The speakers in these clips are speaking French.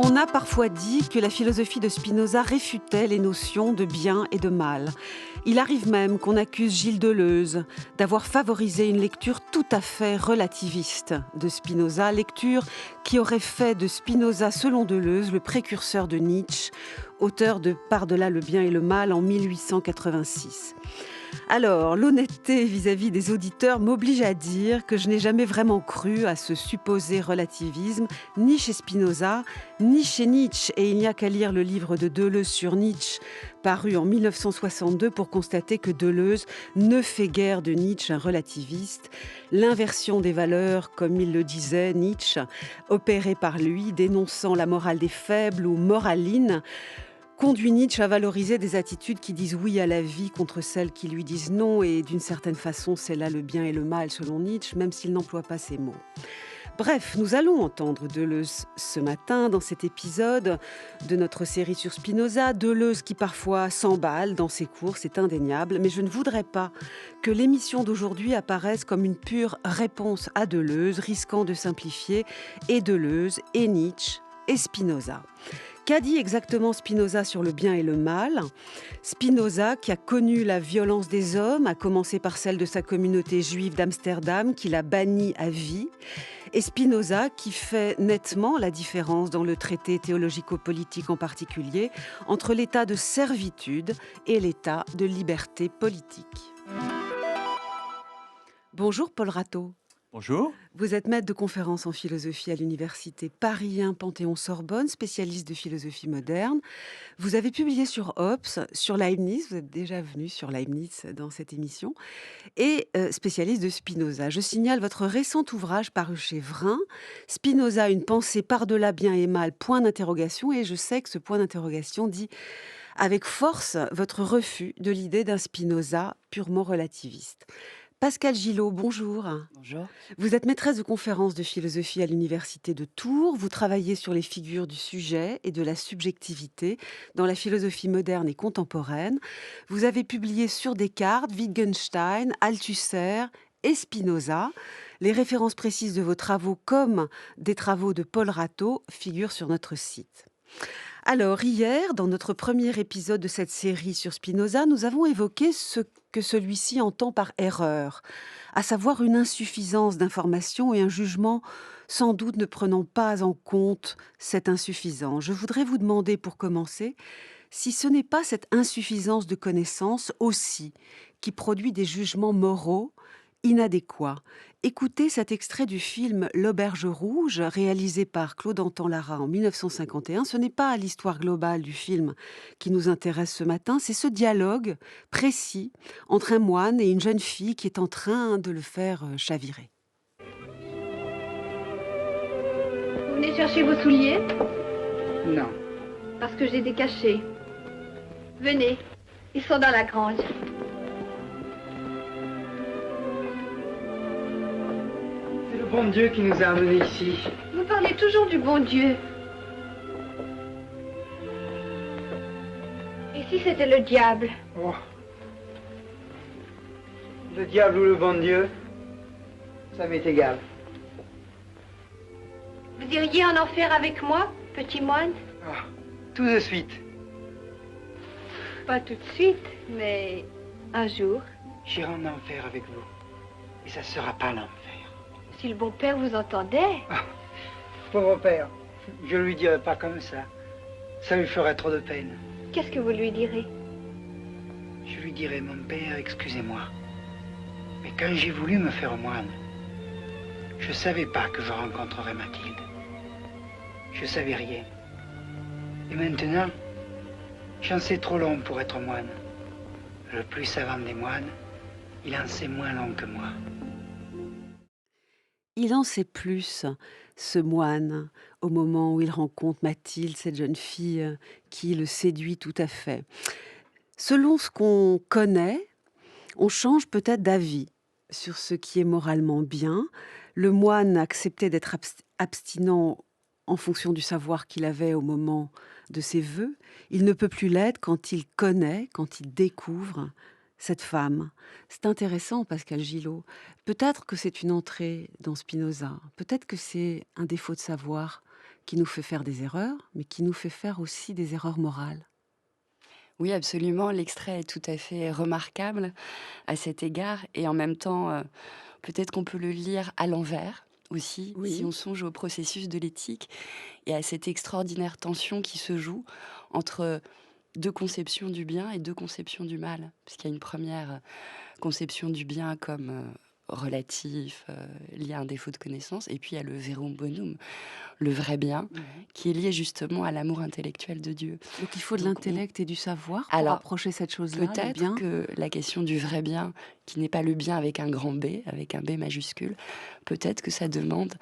On a parfois dit que la philosophie de Spinoza réfutait les notions de bien et de mal. Il arrive même qu'on accuse Gilles Deleuze d'avoir favorisé une lecture tout à fait relativiste de Spinoza, lecture qui aurait fait de Spinoza, selon Deleuze, le précurseur de Nietzsche, auteur de Par-delà le bien et le mal en 1886. Alors, l'honnêteté vis-à-vis des auditeurs m'oblige à dire que je n'ai jamais vraiment cru à ce supposé relativisme, ni chez Spinoza, ni chez Nietzsche. Et il n'y a qu'à lire le livre de Deleuze sur Nietzsche, paru en 1962, pour constater que Deleuze ne fait guère de Nietzsche un relativiste. L'inversion des valeurs, comme il le disait, Nietzsche, opérée par lui, dénonçant la morale des faibles ou moraline, conduit Nietzsche à valoriser des attitudes qui disent oui à la vie contre celles qui lui disent non, et d'une certaine façon, c'est là le bien et le mal selon Nietzsche, même s'il n'emploie pas ces mots. Bref, nous allons entendre Deleuze ce matin dans cet épisode de notre série sur Spinoza. Deleuze qui parfois s'emballe dans ses cours, c'est indéniable, mais je ne voudrais pas que l'émission d'aujourd'hui apparaisse comme une pure réponse à Deleuze, risquant de simplifier et Deleuze, et Nietzsche, et Spinoza. Qu'a dit exactement Spinoza sur le bien et le mal ? Spinoza, qui a connu la violence des hommes, à commencer par celle de sa communauté juive d'Amsterdam, qu'il a bannie à vie. Et Spinoza, qui fait nettement la différence dans le traité théologico-politique en particulier, entre l'état de servitude et l'état de liberté politique. Bonjour Paul Rateau. Bonjour. Vous êtes maître de conférences en philosophie à l'université Paris 1 Panthéon-Sorbonne, spécialiste de philosophie moderne. Vous avez publié sur Hobbes, sur Leibniz, vous êtes déjà venu sur Leibniz dans cette émission, et spécialiste de Spinoza. Je signale votre récent ouvrage paru chez Vrin, Spinoza, une pensée par-delà bien et mal, point d'interrogation, et je sais que ce point d'interrogation dit avec force votre refus de l'idée d'un Spinoza purement relativiste. Pascal Gillot, bonjour. Bonjour. Vous êtes maîtresse de conférences de philosophie à l'université de Tours. Vous travaillez sur les figures du sujet et de la subjectivité dans la philosophie moderne et contemporaine. Vous avez publié sur Descartes, Wittgenstein, Althusser et Spinoza. Les références précises de vos travaux, comme des travaux de Paul Rateau, figurent sur notre site. Alors, hier, dans notre premier épisode de cette série sur Spinoza, nous avons évoqué ce que celui-ci entend par erreur, à savoir une insuffisance d'information et un jugement sans doute ne prenant pas en compte cette insuffisance. Je voudrais vous demander, pour commencer, si ce n'est pas cette insuffisance de connaissance aussi qui produit des jugements moraux inadéquats. Écoutez cet extrait du film L'Auberge rouge, réalisé par Claude Antan-Lara en 1951. Ce n'est pas l'histoire globale du film qui nous intéresse ce matin, c'est ce dialogue précis entre un moine et une jeune fille qui est en train de le faire chavirer. Vous venez chercher vos souliers? Non. Parce que j'ai des cachets. Venez, ils sont dans la grange. C'est le bon Dieu qui nous a amenés ici. Vous parlez toujours du bon Dieu. Et si c'était le diable? Oh. Le diable ou le bon Dieu, ça m'est égal. Vous iriez en enfer avec moi, petit moine? Oh. Tout de suite. Pas tout de suite, mais un jour, J'irai en enfer avec vous. Et ça sera pas l'enfer. si le bon père vous entendait. Pauvre père, je lui dirai pas comme ça. Ça lui ferait trop de peine. Qu'est-ce que vous lui direz? Je lui dirai, mon père, excusez-moi. Mais quand j'ai voulu me faire moine, je savais pas que je rencontrerais Mathilde. Je savais rien. Et maintenant, j'en sais trop long pour être moine. Le plus savant des moines, il en sait moins long que moi. Il en sait plus, ce moine, au moment où il rencontre Mathilde, cette jeune fille qui le séduit tout à fait. Selon ce qu'on connaît, on change peut-être d'avis sur ce qui est moralement bien. Le moine acceptait d'être abstinent en fonction du savoir qu'il avait au moment de ses vœux. Il ne peut plus l'être quand il connaît, quand il découvre cette femme. C'est intéressant, Pascal Gillot. Peut-être que c'est une entrée dans Spinoza. Peut-être que c'est un défaut de savoir qui nous fait faire des erreurs, mais qui nous fait faire aussi des erreurs morales. Oui, absolument. L'extrait est tout à fait remarquable à cet égard et en même temps, peut-être qu'on peut le lire à l'envers aussi, si Oui. on songe au processus de l'éthique et à cette extraordinaire tension qui se joue entre 2 conceptions du bien et 2 conceptions du mal. Puisqu'il y a une première conception du bien comme, relatif, lié à un défaut de connaissance et puis il y a le verum bonum, le vrai bien, Mhm. qui est lié justement à l'amour intellectuel de Dieu. Donc il faut de Donc on l'intellect et du savoir pour alors approcher cette chose-là, le peut-être bien. que la question du vrai bien, qui n'est pas le bien avec un grand B, avec un B majuscule, peut-être que ça demande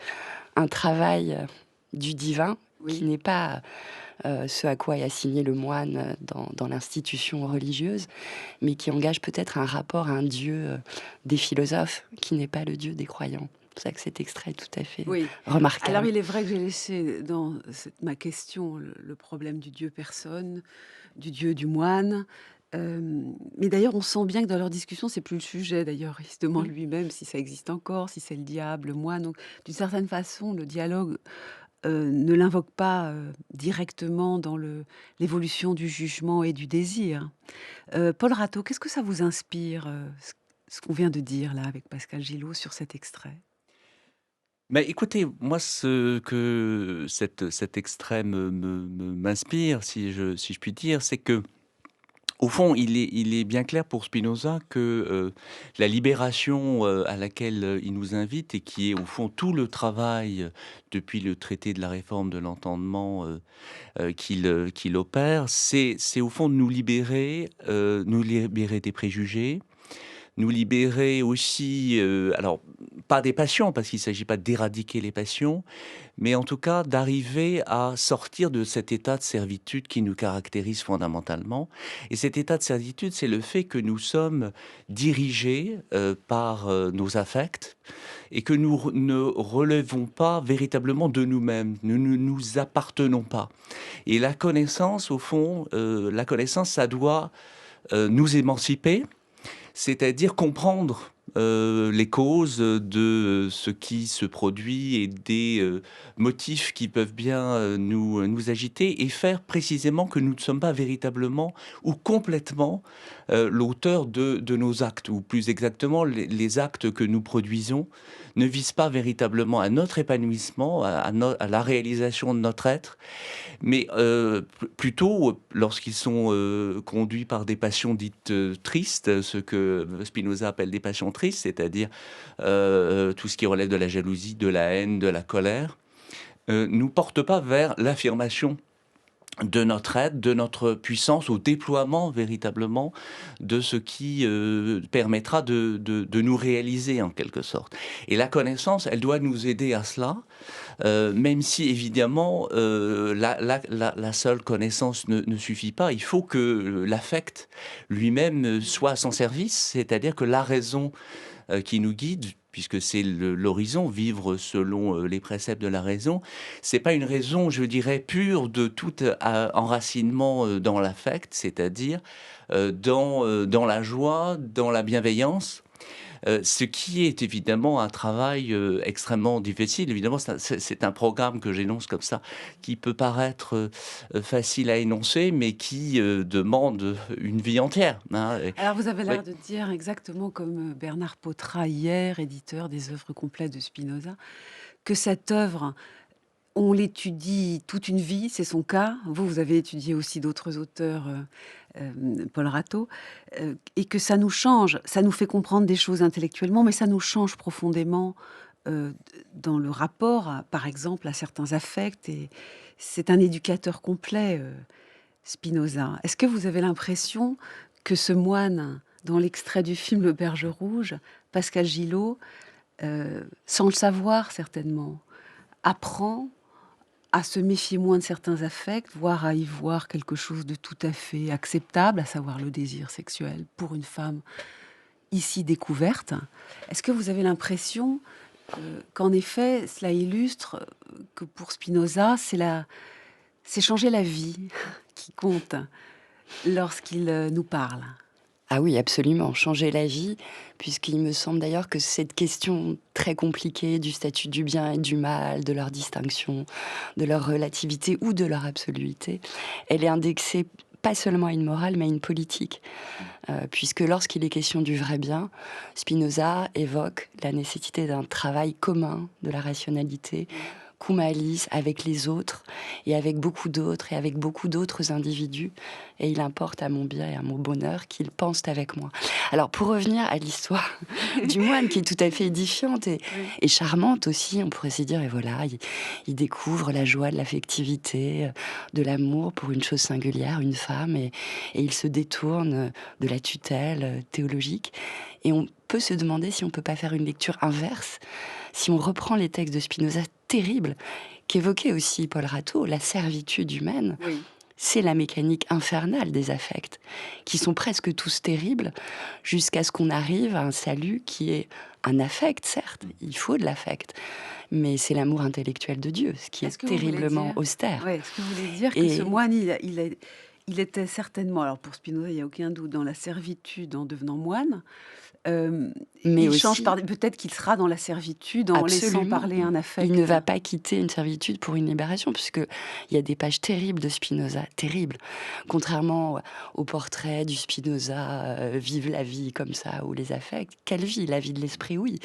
un travail, du divin qui Oui. n'est pas, ce à quoi est assigné le moine, dans l'institution religieuse, mais qui engage peut-être un rapport à un Dieu, des philosophes, qui n'est pas le Dieu des croyants. C'est pour ça que cet extrait est tout à fait Oui. Alors remarquable. il est vrai que j'ai laissé dans ma question le problème du Dieu personne, du Dieu du moine. Mais d'ailleurs, on sent bien que dans leur discussion, c'est plus le sujet. D'ailleurs, il se demande Mmh. lui-même si ça existe encore, si c'est le diable, le moine. Donc, d'une certaine façon, le dialogue ne l'invoque pas directement dans l'évolution du jugement et du désir. Paul Rateau, qu'est-ce que ça vous inspire, ce qu'on vient de dire là avec Pascal Gillot sur cet extrait? Mais écoutez, moi, ce que cet extrait m'inspire, si je puis dire, c'est que au fond, il est bien clair pour Spinoza que, la libération, à laquelle, il nous invite et qui est au fond tout le travail, depuis le traité de la réforme de l'entendement, qu'il opère, c'est au fond de nous libérer des préjugés, nous libérer aussi, alors pas des passions, parce qu'il ne s'agit pas d'éradiquer les passions, mais en tout cas d'arriver à sortir de cet état de servitude qui nous caractérise fondamentalement. Et cet état de servitude, c'est le fait que nous sommes dirigés par nos affects et que ne relevons pas véritablement de nous-mêmes, nous ne nous appartenons pas. Et la connaissance, au fond, la connaissance, ça doit nous émanciper, c'est-à-dire comprendre les causes de ce qui se produit et des motifs qui peuvent bien nous agiter et faire précisément que nous ne sommes pas véritablement ou complètement l'auteur de nos actes, ou plus exactement les actes que nous produisons ne visent pas véritablement à notre épanouissement, à la réalisation de notre être, mais plutôt lorsqu'ils sont conduits par des passions dites tristes, ce que Spinoza appelle des passions tristes, c'est-à-dire tout ce qui relève de la jalousie, de la haine, de la colère, nous portent pas vers l'affirmation de notre aide, de notre puissance, au déploiement véritablement de ce qui permettra de nous réaliser en quelque sorte. Et la connaissance, elle doit nous aider à cela, même si évidemment la seule connaissance ne suffit pas. Il faut que l'affect lui-même soit à son service, c'est-à-dire que la raison qui nous guide, puisque c'est l'horizon, vivre selon les préceptes de la raison, c'est pas une raison, je dirais, pure de tout enracinement dans l'affect, c'est-à-dire dans la joie, dans la bienveillance. Ce qui est évidemment un travail extrêmement difficile. Évidemment, c'est un programme que j'énonce comme ça, qui peut paraître facile à énoncer, mais qui demande une vie entière, hein. Alors vous avez Oui. l'air de dire exactement comme Bernard Potra hier, éditeur des œuvres complètes de Spinoza, que cette œuvre, on l'étudie toute une vie, c'est son cas. Vous avez étudié aussi d'autres auteurs, Paul Rateau, et que ça nous change, ça nous fait comprendre des choses intellectuellement, mais ça nous change profondément dans le rapport, par exemple, à certains affects. Et c'est un éducateur complet, Spinoza. Est-ce que vous avez l'impression que ce moine, dans l'extrait du film Le Berger Rouge, Pascal Gillot, sans le savoir certainement, apprend à se méfier moins de certains affects, voire à y voir quelque chose de tout à fait acceptable, à savoir le désir sexuel pour une femme ici découverte. Est-ce que vous avez l'impression qu'en effet, cela illustre que pour Spinoza, c'est changer la vie qui compte lorsqu'il nous parle? Ah oui, absolument, changer la vie, puisqu'il me semble d'ailleurs que cette question très compliquée du statut du bien et du mal, de leur distinction, de leur relativité ou de leur absoluité, elle est indexée pas seulement à une morale, mais à une politique. Puisque lorsqu'il est question du vrai bien, Spinoza évoque la nécessité d'un travail commun de la rationalité, cum alice, avec les autres, et avec beaucoup d'autres, et avec beaucoup d'autres individus. Et il importe à mon bien et à mon bonheur qu'ils pensent avec moi. Alors, pour revenir à l'histoire du moine, qui est tout à fait édifiante et charmante aussi, on pourrait se dire, et voilà, il découvre la joie de l'affectivité, de l'amour pour une chose singulière, une femme, et il se détourne de la tutelle théologique. Et on peut se demander si on ne peut pas faire une lecture inverse, si on reprend les textes de Spinoza terribles, qu'évoquait aussi Paul Ratto, la servitude humaine. Oui. C'est la mécanique infernale des affects, qui sont presque tous terribles, jusqu'à ce qu'on arrive à un salut qui est un affect, certes, il faut de l'affect, mais c'est l'amour intellectuel de Dieu, ce qui est terriblement austère. Oui, est-ce que vous voulez dire que ce moine, il était certainement, alors pour Spinoza, il n'y a aucun doute, dans la servitude en devenant moine. Mais il aussi, change peut-être qu'il sera dans la servitude en laissant parler un affect. Il ne va pas quitter une servitude pour une libération, puisqu'il y a des pages terribles de Spinoza, terribles. Contrairement au portrait du Spinoza, vive la vie comme ça, ou les affects. Quelle vie? La vie de l'esprit, oui.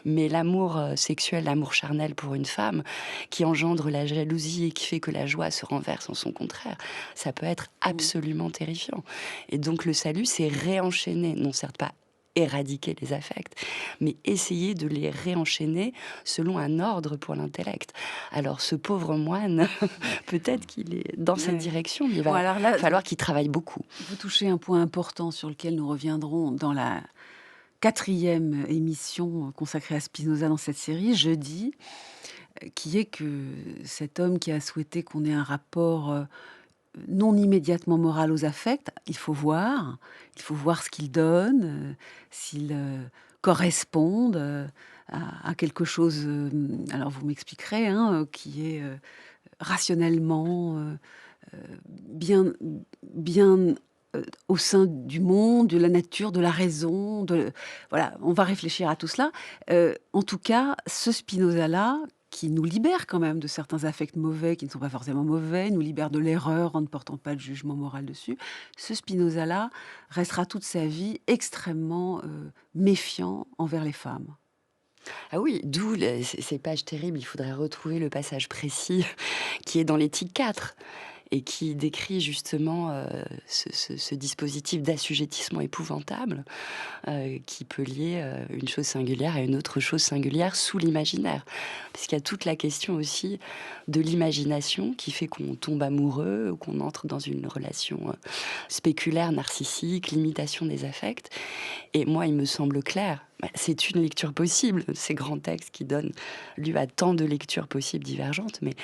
Mais l'amour sexuel, l'amour charnel pour une femme, qui engendre la jalousie et qui fait que la joie se renverse en son contraire, ça peut être absolument terrifiant. Et donc le salut, c'est réenchaîner, non certes pas éradiquer les affects, mais essayer de les réenchaîner selon un ordre pour l'intellect. Alors ce pauvre moine, peut-être qu'il est dans cette direction, mais il va falloir qu'il travaille beaucoup. Vous touchez un point important sur lequel nous reviendrons dans la 4e émission consacrée à Spinoza dans cette série, jeudi, qui est que cet homme qui a souhaité qu'on ait un rapport non immédiatement moral aux affects, il faut voir ce qu'ils donnent, s'ils correspondent à quelque chose, alors vous m'expliquerez, qui est rationnellement bien au sein du monde, de la nature, de la raison. Voilà, on va réfléchir à tout cela. En tout cas, ce Spinoza-là, qui nous libère quand même de certains affects mauvais, qui ne sont pas forcément mauvais, nous libère de l'erreur en ne portant pas de jugement moral dessus. Ce Spinoza-là restera toute sa vie extrêmement méfiant envers les femmes. Ah oui, d'où ces pages terribles. Il faudrait retrouver le passage précis qui est dans l'Éthique 4 et qui décrit justement ce dispositif d'assujettissement épouvantable qui peut lier une chose singulière à une autre chose singulière sous l'imaginaire. Parce qu'il y a toute la question aussi de l'imagination qui fait qu'on tombe amoureux ou qu'on entre dans une relation spéculaire, narcissique, limitation des affects. Et moi, il me semble clair, c'est une lecture possible, ces grands textes qui donnent lieu à tant de lectures possibles divergentes, mais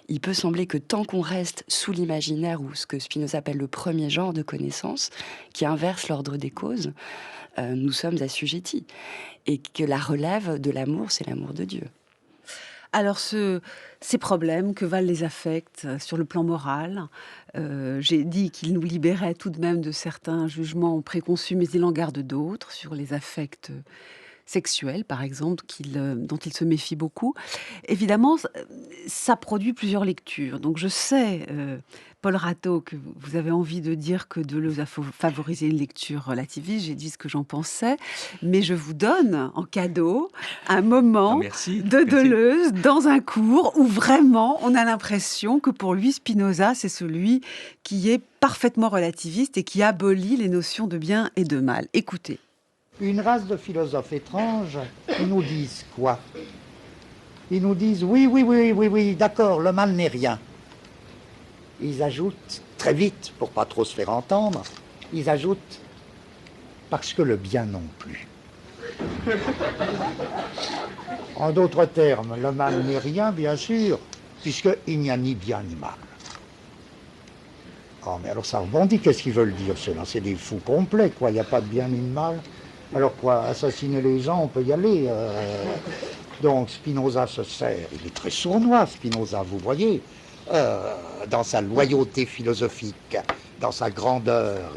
il peut sembler que tant qu'on reste sous l'imaginaire ou ce que Spinoza appelle le premier genre de connaissance, qui inverse l'ordre des causes, nous sommes assujettis. Et que la relève de l'amour, c'est l'amour de Dieu. Alors, ces problèmes que valent les affects sur le plan moral, j'ai dit qu'ils nous libéraient tout de même de certains jugements préconçus, mais il en garde d'autres sur les affects sexuels, par exemple, dont il se méfie beaucoup. Évidemment, ça produit plusieurs lectures. Donc je sais, Paul Ratto, que vous avez envie de dire que Deleuze a favorisé une lecture relativiste. J'ai dit ce que j'en pensais. Mais je vous donne en cadeau un moment de Deleuze dans un cours où vraiment on a l'impression que pour lui, Spinoza, c'est celui qui est parfaitement relativiste et qui abolit les notions de bien et de mal. Écoutez. Une race de philosophes étranges, ils nous disent quoi? Ils nous disent oui, d'accord, le mal n'est rien. Ils ajoutent, très vite, pour pas trop se faire entendre, ils ajoutent parce que le bien non plus. En d'autres termes, le mal n'est rien, bien sûr, puisqu'il n'y a ni bien ni mal. Oh, mais alors ça rebondit, qu'est-ce qu'ils veulent dire cela? C'est des fous complets, quoi, il n'y a pas de bien ni de mal. Alors quoi, assassiner les gens, on peut y aller. Donc Spinoza se sert, il est très sournois, Spinoza, vous voyez, dans sa loyauté philosophique, dans sa grandeur,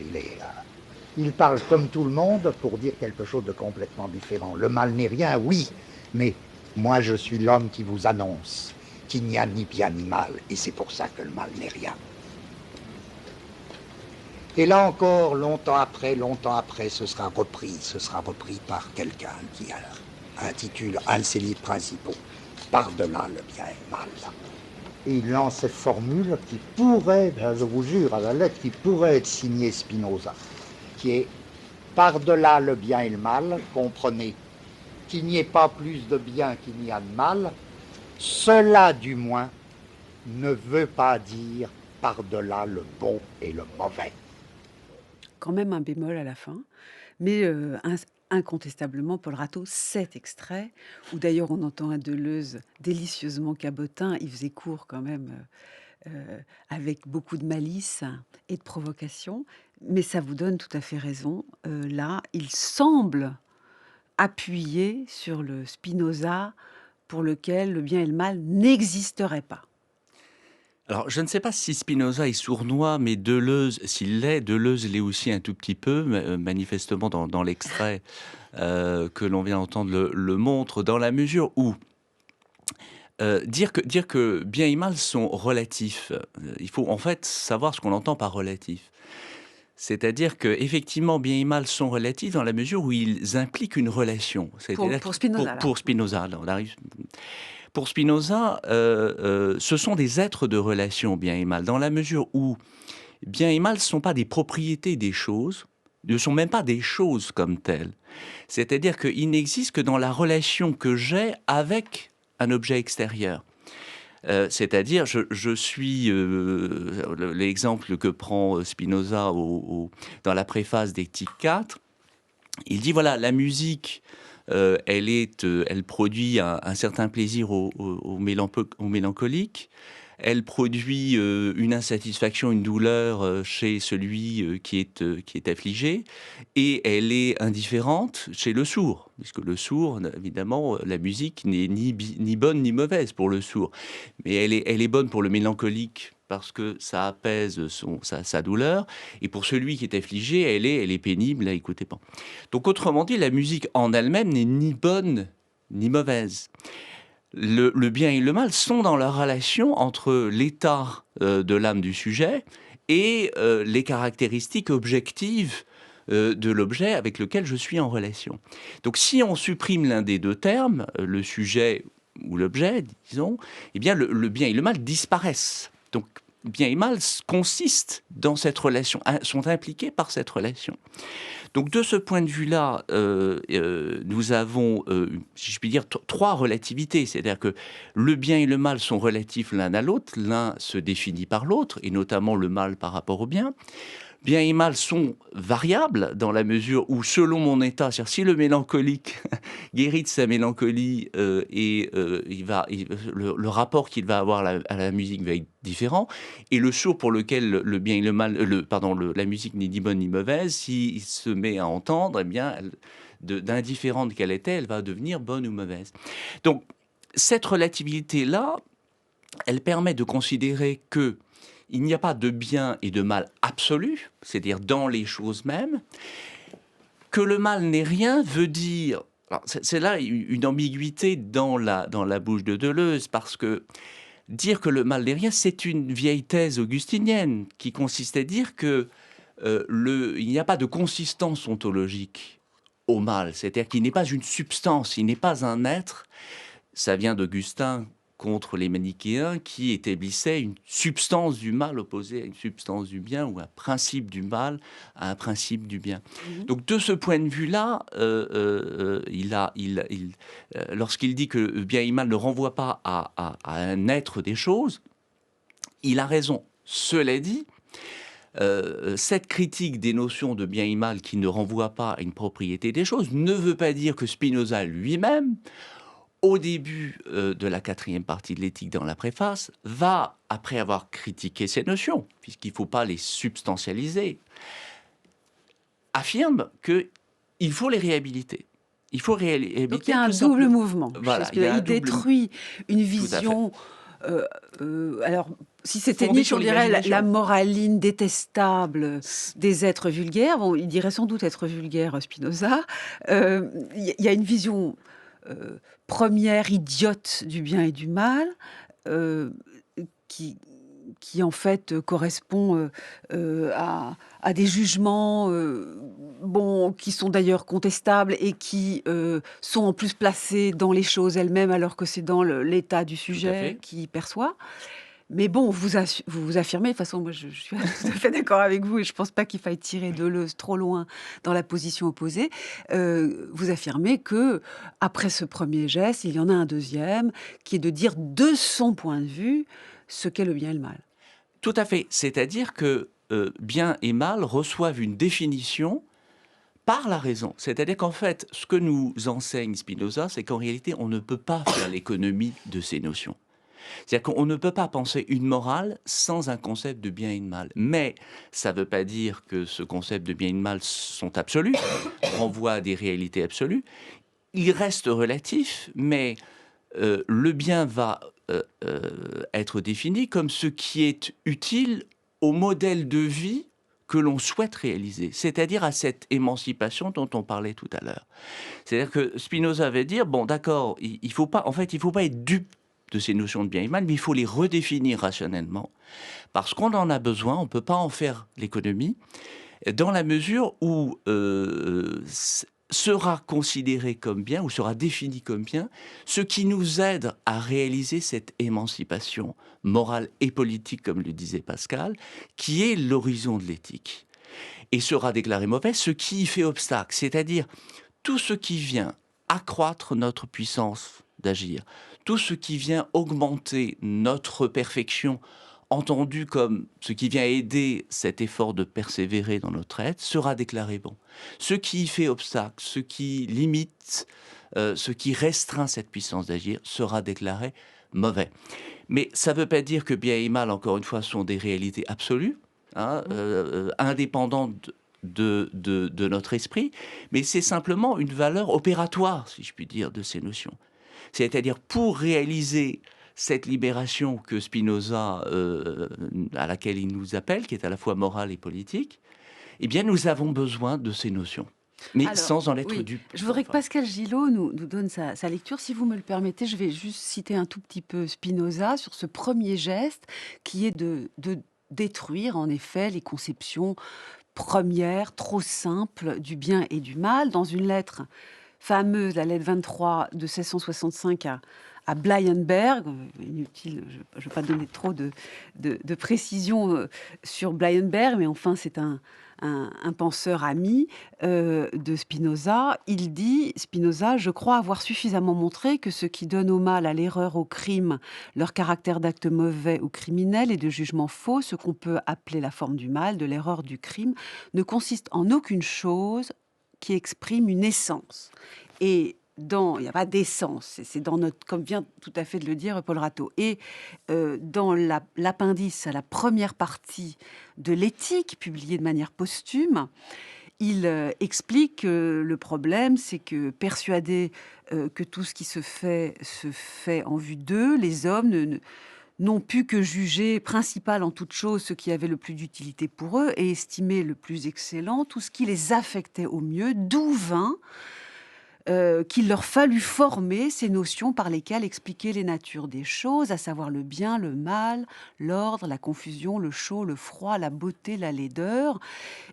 Il parle comme tout le monde pour dire quelque chose de complètement différent. Le mal n'est rien, oui, mais moi je suis l'homme qui vous annonce qu'il n'y a ni bien ni mal, et c'est pour ça que le mal n'est rien. Et là encore, longtemps après, ce sera repris par quelqu'un qui intitule un de ses livres principaux, Par-delà le bien et le mal. Et il lance cette formule qui pourrait, je vous jure à la lettre, qui pourrait être signée Spinoza, qui est par-delà le bien et le mal, comprenez qu'il n'y ait pas plus de bien qu'il n'y a de mal, cela du moins ne veut pas dire par-delà le bon et le mauvais. Quand même un bémol à la fin, mais incontestablement, Paul Rateau, cet extrait, où d'ailleurs on entend un Deleuze délicieusement cabotin, il faisait court quand même, avec beaucoup de malice et de provocation, mais ça vous donne tout à fait raison. Là, il semble appuyer sur le Spinoza pour lequel le bien et le mal n'existeraient pas. Alors, je ne sais pas si Spinoza est sournois, mais Deleuze, s'il l'est, Deleuze l'est aussi un tout petit peu, manifestement dans l'extrait que l'on vient d'entendre le montre, dans la mesure où dire que bien et mal sont relatifs, il faut en fait savoir ce qu'on entend par relatif. C'est-à-dire que effectivement, bien et mal sont relatifs dans la mesure où ils impliquent une relation. Pour Spinoza, pour Spinoza, là, on arrive. Pour Spinoza, ce sont des êtres de relation, bien et mal, dans la mesure où bien et mal ne sont pas des propriétés des choses, ne sont même pas des choses comme telles. C'est-à-dire qu'ils n'existent que dans la relation que j'ai avec un objet extérieur. C'est-à-dire, je suis l'exemple que prend Spinoza dans la préface d'Éthique 4. Il dit voilà, la musique, elle produit un certain plaisir au mélancolique. Elle produit une insatisfaction, une douleur chez celui qui est affligé, et elle est indifférente chez le sourd, puisque le sourd, évidemment, la musique n'est ni bonne ni mauvaise pour le sourd, mais elle est bonne pour le mélancolique, parce que ça apaise sa douleur, et pour celui qui est affligé, elle est pénible à écouter. Donc autrement dit, la musique en elle-même n'est ni bonne ni mauvaise. Le bien et le mal sont dans la relation entre l'état de l'âme du sujet et les caractéristiques objectives de l'objet avec lequel je suis en relation. Donc si on supprime l'un des deux termes, le sujet ou l'objet, disons, eh bien le bien et le mal disparaissent. Donc bien et mal consistent dans cette relation, sont impliqués par cette relation. Donc de ce point de vue-là, nous avons, si je puis dire, trois relativités. C'est-à-dire que le bien et le mal sont relatifs l'un à l'autre, l'un se définit par l'autre, et notamment le mal par rapport au bien. Bien et mal sont variables dans la mesure où, selon mon état, c'est-à-dire si le mélancolique guérit de sa mélancolie, le rapport qu'il va avoir à la musique va être différent, et le sourd pour lequel le bien et le mal, la musique n'est ni bonne ni mauvaise, s'il se met à entendre, eh bien, d'indifférente qu'elle était, elle va devenir bonne ou mauvaise. Donc, cette relativité-là, elle permet de considérer que il n'y a pas de bien et de mal absolu, c'est-à-dire dans les choses mêmes. Que le mal n'est rien veut dire... C'est là une ambiguïté dans la bouche de Deleuze, parce que dire que le mal n'est rien, c'est une vieille thèse augustinienne qui consiste à dire que il n'y a pas de consistance ontologique au mal, c'est-à-dire qu'il n'est pas une substance, il n'est pas un être. Ça vient d'Augustin contre les manichéens qui établissaient une substance du mal opposée à une substance du bien, ou un principe du mal à un principe du bien. Donc de ce point de vue-là, lorsqu'il dit que bien et mal ne renvoie pas à un être des choses, il a raison. Cela dit, cette critique des notions de bien et mal qui ne renvoie pas à une propriété des choses ne veut pas dire que Spinoza lui-même, au début de la 4e partie de l'éthique dans la préface, va, après avoir critiqué ces notions, puisqu'il ne faut pas les substantialiser, affirme qu'il faut les réhabiliter. Il faut réhabiliter. Donc il y a un double mouvement. Voilà, il détruit une vision alors Si c'était fondée Nietzsche, sur on dirait l'imagination. la moraline détestable des êtres vulgaires. Bon, il dirait sans doute être vulgaire, Spinoza. Il y a une vision première, idiote du bien et du mal, euh, qui, qui en fait correspond à des jugements bon, qui sont d'ailleurs contestables et qui sont en plus placés dans les choses elles-mêmes alors que c'est dans l'état du sujet fait. qui perçoit. Mais bon, vous affirmez, de toute façon, moi je suis tout à fait d'accord avec vous et je ne pense pas qu'il faille tirer Deleuze trop loin dans la position opposée. Vous affirmez que après ce premier geste, il y en a un deuxième qui est de dire de son point de vue ce qu'est le bien et le mal. Tout à fait. C'est-à-dire que bien et mal reçoivent une définition par la raison. C'est-à-dire qu'en fait, ce que nous enseigne Spinoza, c'est qu'en réalité, on ne peut pas faire l'économie de ces notions. C'est-à-dire qu'on ne peut pas penser une morale sans un concept de bien et de mal. Mais ça ne veut pas dire que ce concept de bien et de mal sont absolus, renvoient à des réalités absolues. Il reste relatif, mais le bien va être défini comme ce qui est utile au modèle de vie que l'on souhaite réaliser, c'est-à-dire à cette émancipation dont on parlait tout à l'heure. C'est-à-dire que Spinoza va dire, bon d'accord, il faut pas être dupe de ces notions de bien et mal, mais il faut les redéfinir rationnellement, parce qu'on en a besoin, on ne peut pas en faire l'économie, dans la mesure où sera considéré comme bien, ou sera défini comme bien, ce qui nous aide à réaliser cette émancipation morale et politique, comme le disait Pascal, qui est l'horizon de l'éthique. Et sera déclaré mauvais ce qui y fait obstacle, c'est-à-dire tout ce qui vient accroître notre puissance d'agir, tout ce qui vient augmenter notre perfection, entendu comme ce qui vient aider cet effort de persévérer dans notre être, sera déclaré bon. Ce qui y fait obstacle, ce qui limite, ce qui restreint cette puissance d'agir, sera déclaré mauvais. Mais ça ne veut pas dire que bien et mal, encore une fois, sont des réalités absolues, indépendantes de notre esprit, mais c'est simplement une valeur opératoire, si je puis dire, de ces notions. C'est-à-dire, pour réaliser cette libération que Spinoza, à laquelle il nous appelle, qui est à la fois morale et politique, eh bien, nous avons besoin de ces notions, mais Alors, sans en être oui, dupe. je voudrais que Pascal Gillot nous donne sa lecture. Si vous me le permettez, je vais juste citer un tout petit peu Spinoza sur ce premier geste qui est de détruire, en effet, les conceptions premières, trop simples du bien et du mal. Dans une lettre fameuse, la lettre 23 de 1665 à Blyenberg, inutile, je ne vais pas donner trop de précisions sur Blyenberg, mais enfin c'est un penseur ami de Spinoza. Il dit, Spinoza, je crois avoir suffisamment montré que ce qui donne au mal, à l'erreur, au crime, leur caractère d'acte mauvais ou criminel et de jugement faux, ce qu'on peut appeler la forme du mal, de l'erreur, du crime, ne consiste en aucune chose qui exprime une essence. Et il n'y a pas d'essence, c'est dans notre, comme vient tout à fait de le dire Paul Rateau. Et dans l'appendice à la première partie de l'éthique, publiée de manière posthume, il explique que le problème, c'est que persuadés que tout ce qui se fait en vue d'eux, les hommes n'ont pu que juger principal en toute chose ce qui avait le plus d'utilité pour eux et estimer le plus excellent tout ce qui les affectait au mieux, d'où vint qu'il leur fallut former ces notions par lesquelles expliquer les natures des choses, à savoir le bien, le mal, l'ordre, la confusion, le chaud, le froid, la beauté, la laideur.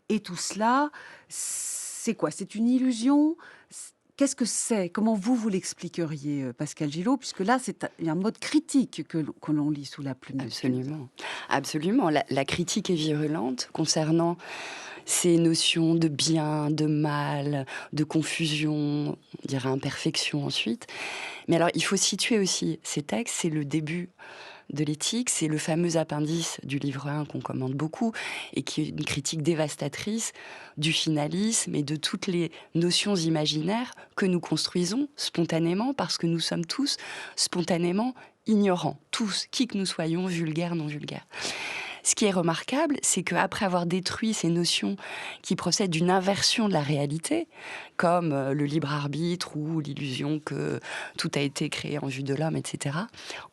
Et tout cela, c'est quoi? C'est une illusion? Qu'est-ce que c'est? Comment vous l'expliqueriez, Pascal Gillot? Puisque là, il y a un mode critique que l'on lit sous la plume de Spinoza. Absolument. Absolument. La critique est virulente concernant ces notions de bien, de mal, de confusion, on dirait imperfection ensuite. Mais alors, il faut situer aussi ces textes, c'est le début de l'éthique, c'est le fameux appendice du livre 1 qu'on commande beaucoup et qui est une critique dévastatrice du finalisme et de toutes les notions imaginaires que nous construisons spontanément parce que nous sommes tous spontanément ignorants, tous, qui que nous soyons, vulgaires, non vulgaires. Ce qui est remarquable, c'est qu'après avoir détruit ces notions qui procèdent d'une inversion de la réalité, comme le libre arbitre ou l'illusion que tout a été créé en vue de l'homme, etc.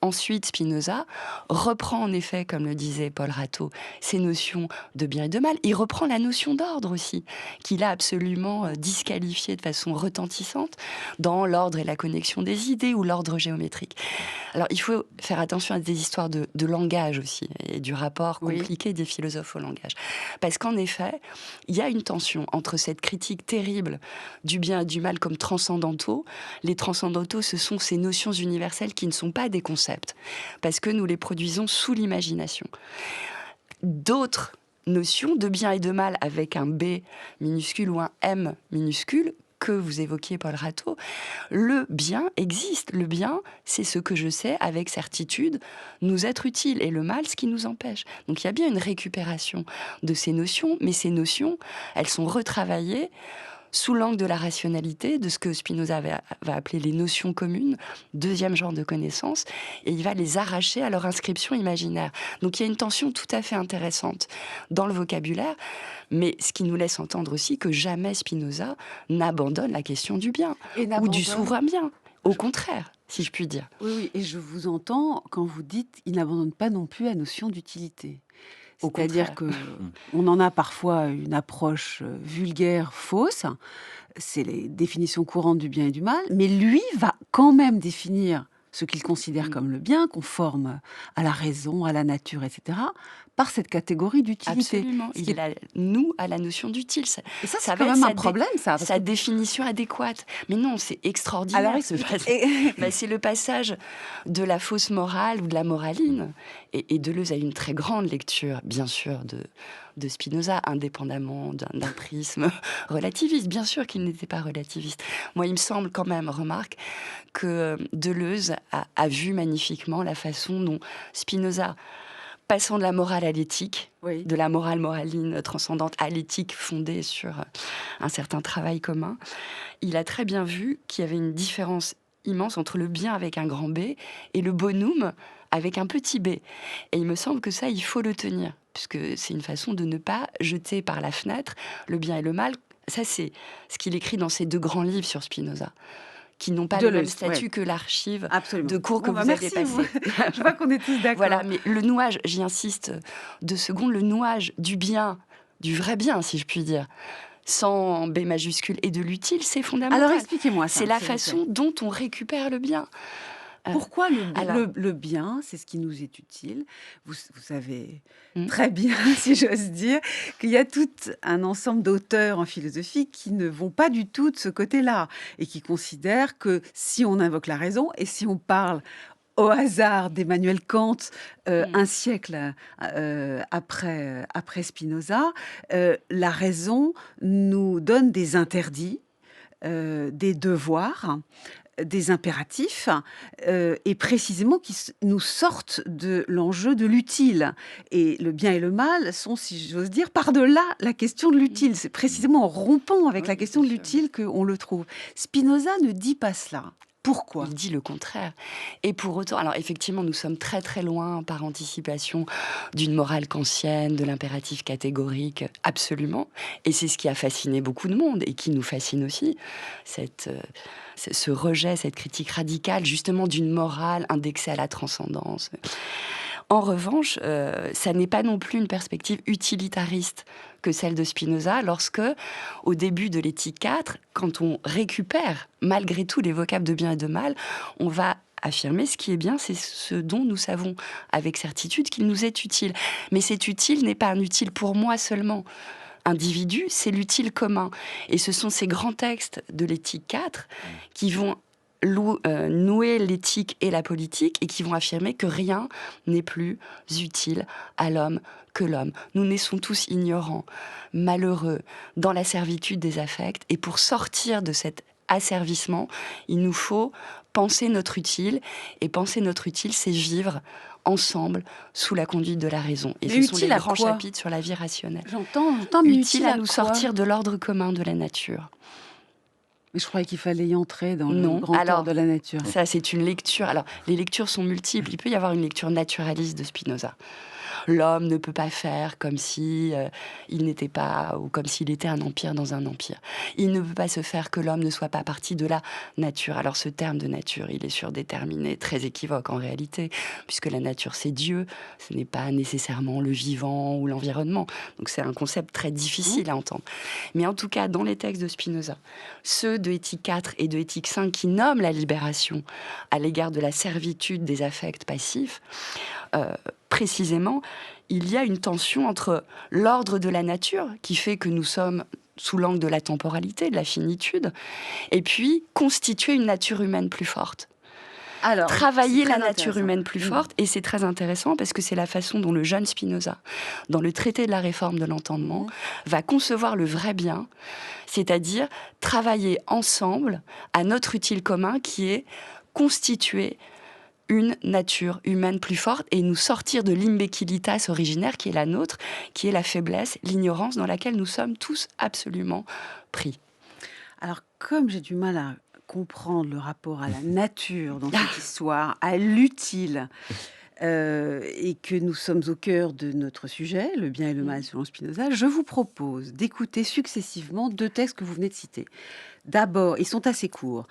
Ensuite, Spinoza reprend en effet, comme le disait Paul Ratto, ces notions de bien et de mal. Il reprend la notion d'ordre aussi, qu'il a absolument disqualifiée de façon retentissante dans l'ordre et la connexion des idées ou l'ordre géométrique. Alors, il faut faire attention à des histoires de langage aussi, et du rapport compliqué des philosophes au langage. Parce qu'en effet, il y a une tension entre cette critique terrible du bien et du mal comme transcendantaux. Les transcendantaux, ce sont ces notions universelles qui ne sont pas des concepts, parce que nous les produisons sous l'imagination. D'autres notions de bien et de mal avec un B minuscule ou un M minuscule, que vous évoquiez, Paul Ratto, le bien existe. Le bien, c'est ce que je sais avec certitude nous être utile, et le mal, ce qui nous empêche. Donc il y a bien une récupération de ces notions, mais ces notions, elles sont retravaillées sous l'angle de la rationalité, de ce que Spinoza va appeler les notions communes, deuxième genre de connaissances, et il va les arracher à leur inscription imaginaire. Donc il y a une tension tout à fait intéressante dans le vocabulaire, mais ce qui nous laisse entendre aussi que jamais Spinoza n'abandonne la question du bien, ou du souverain bien. Au contraire, si je puis dire. Oui, et je vous entends quand vous dites il n'abandonne pas non plus la notion d'utilité. C'est-à-dire qu'on en a parfois une approche vulgaire, fausse. C'est les définitions courantes du bien et du mal. Mais lui va quand même définir ce qu'il considère comme le bien, conforme à la raison, à la nature, etc., par cette catégorie d'utilité. Absolument. Il a, nous, à la notion d'utile. Et ça c'est quand même un problème, ça. Sa définition adéquate. Mais non, c'est extraordinaire. Alors, c'est le passage de la fausse morale ou de la moraline. Et Deleuze a une très grande lecture, bien sûr, de Spinoza, indépendamment d'un prisme relativiste. Bien sûr qu'il n'était pas relativiste. Moi, il me semble quand même, remarque, que Deleuze a vu magnifiquement la façon dont Spinoza, passant de la morale à l'éthique, de la morale moraline transcendante à l'éthique fondée sur un certain travail commun, il a très bien vu qu'il y avait une différence immense entre le bien avec un grand B et le bonum avec un petit b. Et il me semble que ça, il faut le tenir, puisque c'est une façon de ne pas jeter par la fenêtre le bien et le mal. Ça, c'est ce qu'il écrit dans ses 2 grands livres sur Spinoza, qui n'ont pas le même statut que l'archive de cours que vous avez passé. Je vois qu'on est tous d'accord. Voilà, mais le nouage, j'y insiste 2 secondes, le nouage du bien, du vrai bien, si je puis dire, sans B majuscule et de l'utile, c'est fondamental. Alors expliquez-moi ça. C'est la façon dont on récupère le bien. Pourquoi le bien, c'est ce qui nous est utile. Vous savez très bien, si j'ose dire, qu'il y a tout un ensemble d'auteurs en philosophie qui ne vont pas du tout de ce côté-là et qui considèrent que si on invoque la raison et si on parle au hasard d'Emmanuel Kant, un siècle après Spinoza, la raison nous donne des interdits, des devoirs, des impératifs, et précisément qui nous sortent de l'enjeu de l'utile. Et le bien et le mal sont, si j'ose dire, par-delà la question de l'utile. C'est précisément en rompant avec la question de l'utile qu'on le trouve. Spinoza ne dit pas cela. Pourquoi ? Il dit le contraire. Et pour autant, alors effectivement, nous sommes très très loin, par anticipation, d'une morale kantienne, de l'impératif catégorique, absolument. Et c'est ce qui a fasciné beaucoup de monde et qui nous fascine aussi, ce rejet, cette critique radicale, justement, d'une morale indexée à la transcendance. En revanche, ça n'est pas non plus une perspective utilitariste que celle de Spinoza, lorsque, au début de l'éthique 4, quand on récupère malgré tout les vocables de bien et de mal, on va affirmer ce qui est bien, c'est ce dont nous savons avec certitude qu'il nous est utile. Mais cet utile n'est pas un utile pour moi seulement. Individu, c'est l'utile commun. Et ce sont ces grands textes de l'éthique 4 qui vont nouer l'éthique et la politique et qui vont affirmer que rien n'est plus utile à l'homme que l'homme. Nous naissons tous ignorants, malheureux, dans la servitude des affects, et pour sortir de cet asservissement, il nous faut penser notre utile, et penser notre utile, c'est vivre ensemble sous la conduite de la raison. Et ce sont les grands chapitres sur la vie rationnelle. J'entends, mais utile à nous sortir de l'ordre commun de la nature. Mais je croyais qu'il fallait y entrer dans le grand ordre de la nature. Ça, c'est une lecture. Alors, les lectures sont multiples. Il peut y avoir une lecture naturaliste de Spinoza, l'homme ne peut pas faire comme si il n'était pas, ou comme s'il était un empire dans un empire. Il ne peut pas se faire que l'homme ne soit pas partie de la nature. Alors ce terme de nature, il est surdéterminé, très équivoque en réalité, puisque la nature c'est Dieu, ce n'est pas nécessairement le vivant ou l'environnement. Donc c'est un concept très difficile à entendre. Mais en tout cas, dans les textes de Spinoza, ceux de Éthique 4 et de Éthique 5 qui nomment la libération à l'égard de la servitude des affects passifs, précisément, il y a une tension entre l'ordre de la nature, qui fait que nous sommes sous l'angle de la temporalité, de la finitude, et puis constituer une nature humaine plus forte. Alors, Travailler la nature humaine plus forte, et c'est très intéressant parce que c'est la façon dont le jeune Spinoza, dans le traité de la réforme de l'entendement, va concevoir le vrai bien, c'est-à-dire travailler ensemble à notre utile commun qui est constituer une nature humaine plus forte et nous sortir de l'imbecilitas originaire qui est la nôtre, qui est la faiblesse, l'ignorance dans laquelle nous sommes tous absolument pris. Alors, comme j'ai du mal à comprendre le rapport à la nature dans cette histoire, à l'utile, et que nous sommes au cœur de notre sujet, le bien et le mal selon Spinoza, je vous propose d'écouter successivement 2 textes que vous venez de citer. D'abord, ils sont assez courts.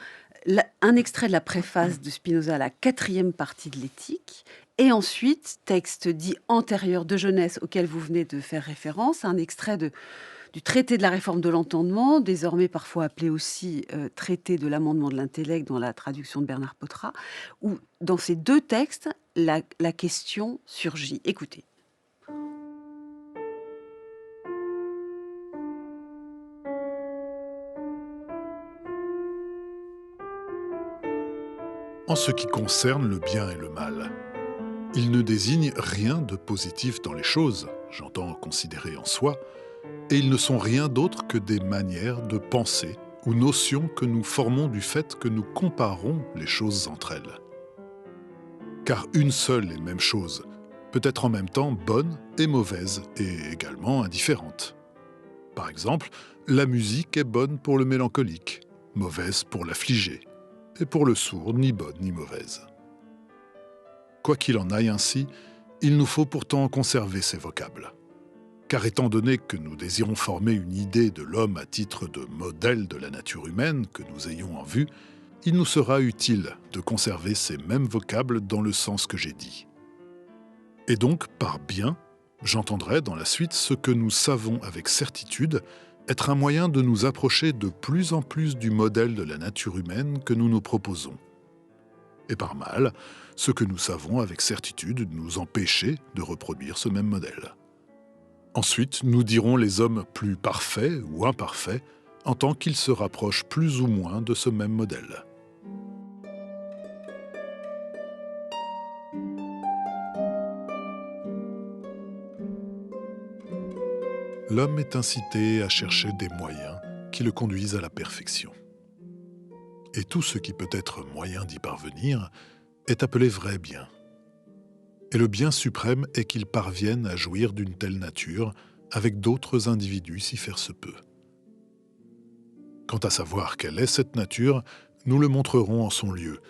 Un extrait de la préface de Spinoza à la 4e partie de l'Éthique, et ensuite, texte dit antérieur de jeunesse auquel vous venez de faire référence, un extrait du traité de la réforme de l'entendement, désormais parfois appelé aussi traité de l'amendement de l'intellect dans la traduction de Bernard Pottrat, où dans ces 2 textes, la question surgit. Écoutez. En ce qui concerne le bien et le mal, il ne désigne rien de positif dans les choses, j'entends considérer en soi, et ils ne sont rien d'autre que des manières de penser ou notions que nous formons du fait que nous comparons les choses entre elles. Car une seule et même chose peut être en même temps bonne et mauvaise, et également indifférente. Par exemple, la musique est bonne pour le mélancolique, mauvaise pour l'affligé, et pour le sourd, ni bonne ni mauvaise. Quoi qu'il en aille ainsi, il nous faut pourtant conserver ces vocables. Car étant donné que nous désirons former une idée de l'homme à titre de modèle de la nature humaine que nous ayons en vue, il nous sera utile de conserver ces mêmes vocables dans le sens que j'ai dit. Et donc, par bien, j'entendrai dans la suite ce que nous savons avec certitude être un moyen de nous approcher de plus en plus du modèle de la nature humaine que nous nous proposons. Et par mal, ce que nous savons avec certitude nous empêcher de reproduire ce même modèle. Ensuite, nous dirons les hommes plus parfaits ou imparfaits en tant qu'ils se rapprochent plus ou moins de ce même modèle. L'homme est incité à chercher des moyens qui le conduisent à la perfection. Et tout ce qui peut être moyen d'y parvenir est appelé vrai bien. Et le bien suprême est qu'il parvienne à jouir d'une telle nature avec d'autres individus si faire se peut. Quant à savoir quelle est cette nature, nous le montrerons en son lieu.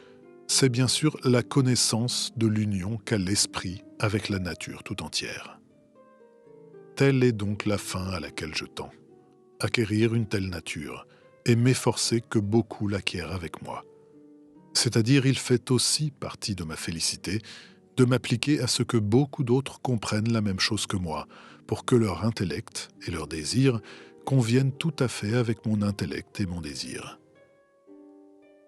C'est bien sûr la connaissance de l'union qu'a l'esprit avec la nature tout entière. Telle est donc la fin à laquelle je tends. Acquérir une telle nature et m'efforcer que beaucoup l'acquièrent avec moi. C'est-à-dire, il fait aussi partie de ma félicité de m'appliquer à ce que beaucoup d'autres comprennent la même chose que moi, pour que leur intellect et leur désir conviennent tout à fait avec mon intellect et mon désir.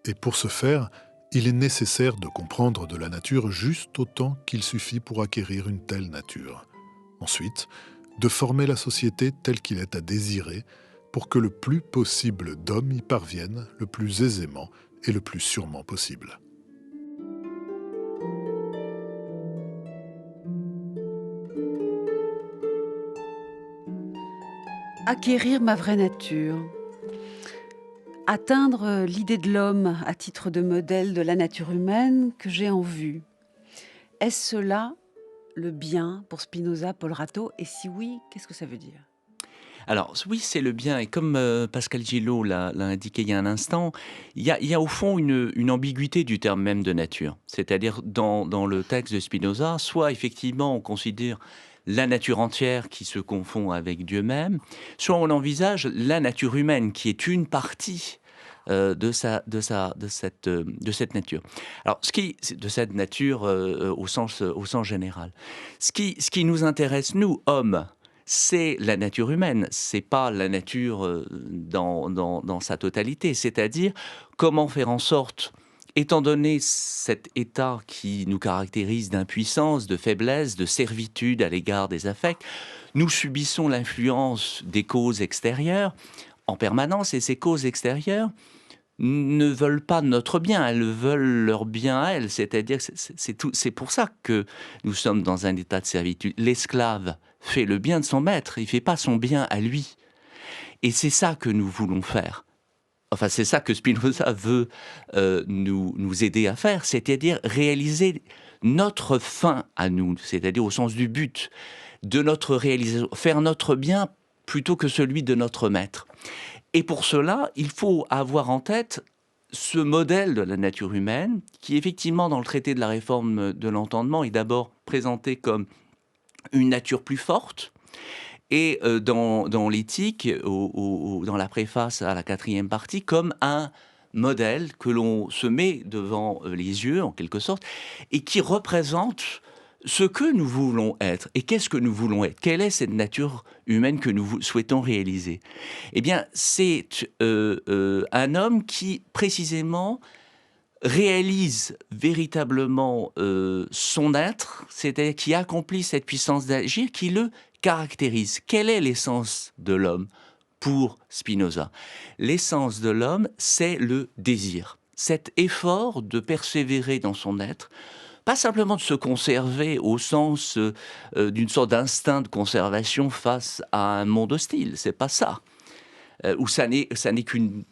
Et pour ce faire, il est nécessaire de comprendre de la nature juste autant qu'il suffit pour acquérir une telle nature. Ensuite, de former la société telle qu'il est à désirer pour que le plus possible d'hommes y parviennent le plus aisément et le plus sûrement possible. Acquérir ma vraie nature. Atteindre l'idée de l'homme à titre de modèle de la nature humaine que j'ai en vue. Est-ce cela le bien pour Spinoza, Paul Rateau? Et si oui, qu'est-ce que ça veut dire? Alors oui, c'est le bien, et comme Pascal Gillot l'a indiqué il y a un instant, il y a au fond une ambiguïté du terme même de nature. C'est-à-dire dans le texte de Spinoza, soit effectivement on considère la nature entière qui se confond avec Dieu même, soit on envisage la nature humaine qui est une partie de cette nature. Alors, de cette nature au sens général. Ce qui nous intéresse, nous, hommes, c'est la nature humaine, c'est pas la nature dans sa totalité, c'est-à-dire comment faire en sorte, étant donné cet état qui nous caractérise d'impuissance, de faiblesse, de servitude à l'égard des affects, nous subissons l'influence des causes extérieures en permanence, et ces causes extérieures ne veulent pas notre bien, elles veulent leur bien à elles, c'est-à-dire c'est pour ça que nous sommes dans un état de servitude. L'esclave fait le bien de son maître, il ne fait pas son bien à lui. Et c'est ça que nous voulons faire. Enfin, c'est ça que Spinoza veut nous aider à faire, c'est-à-dire réaliser notre fin à nous, c'est-à-dire au sens du but de notre réalisation, faire notre bien plutôt que celui de notre maître. Et pour cela, il faut avoir en tête ce modèle de la nature humaine qui, effectivement, dans le traité de la réforme de l'entendement, est d'abord présenté comme une nature plus forte. Et dans l'éthique, dans la préface à la 4e partie, comme un modèle que l'on se met devant les yeux, en quelque sorte, et qui représente ce que nous voulons être. Et qu'est-ce que nous voulons être? Quelle est cette nature humaine que nous souhaitons réaliser? Eh bien, c'est un homme qui, précisément, réalise véritablement son être, c'est-à-dire qui accomplit cette puissance d'agir, qui le caractérise. Quelle est l'essence de l'homme pour Spinoza? L'essence de l'homme, c'est le désir. Cet effort de persévérer dans son être, pas simplement de se conserver au sens d'une sorte d'instinct de conservation face à un monde hostile, c'est pas ça. Ou ça n'est qu'une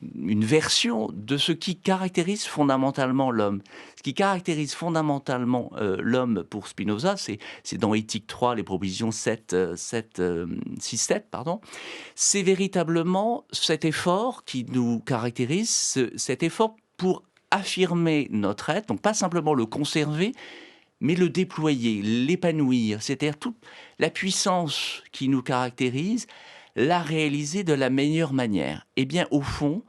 version de ce qui caractérise fondamentalement l'homme. Ce qui caractérise fondamentalement l'homme pour Spinoza, c'est dans Éthique 3, les propositions 6-7, c'est véritablement cet effort qui nous caractérise, cet effort pour affirmer notre être, donc pas simplement le conserver, mais le déployer, l'épanouir, c'est-à-dire toute la puissance qui nous caractérise, la réaliser de la meilleure manière. Eh bien, au fond,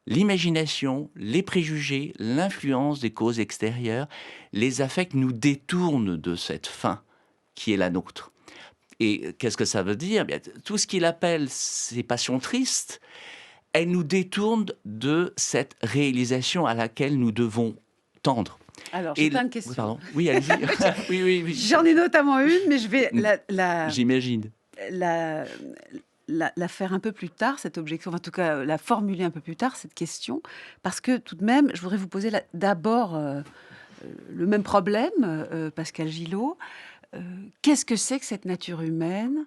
l'imagination, les préjugés, l'influence des causes extérieures, les affects nous détournent de cette fin qui est la nôtre. Et qu'est-ce que ça veut dire? Bien, tout ce qu'il appelle ces passions tristes, elles nous détournent de cette réalisation à laquelle nous devons tendre. Alors, j'ai plein de questions. Pardon. Oui, allez-y. oui. J'en ai notamment une, mais je vais J'imagine. La faire un peu plus tard, cette objection, en tout cas la formuler un peu plus tard, cette question, parce que tout de même, je voudrais vous poser d'abord le même problème, Pascal Gillot. Qu'est-ce que c'est que cette nature humaine,